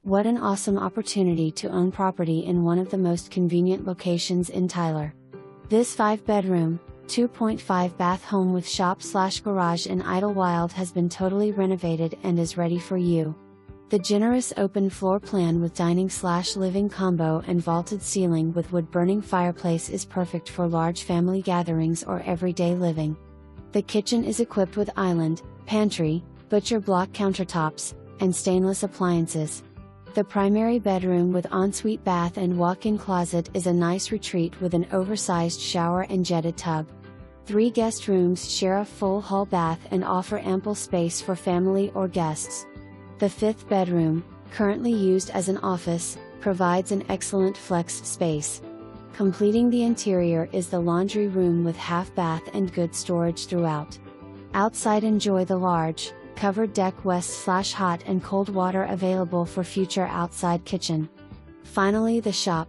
What an awesome opportunity to own property in one of the most convenient locations in Tyler. This 5-bedroom, 2.5-bath home with shop/garage in Idlewild has been totally renovated and is ready for you. The generous open floor plan with dining/living combo and vaulted ceiling with wood-burning fireplace is perfect for large family gatherings or everyday living. The kitchen is equipped with island, pantry, butcher block countertops, and stainless appliances. The primary bedroom with ensuite bath and walk-in closet is a nice retreat with an oversized shower and jetted tub. 3 guest rooms share a full hall bath and offer ample space for family or guests. The 5th bedroom, currently used as an office, provides an excellent flex space. Completing the interior is the laundry room with half bath and good storage throughout. Outside, enjoy the large, covered deck west/hot and cold water available for future outside kitchen. Finally, the shop.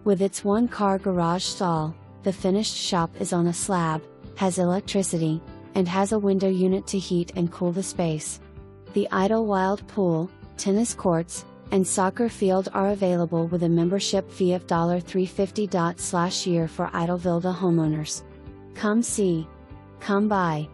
With its 1-car garage stall, the finished shop is on a slab, has electricity, and has a window unit to heat and cool the space. The Idlewild pool, tennis courts, and soccer field are available with a membership fee of $350/year for Idlewild homeowners. Come see. Come buy.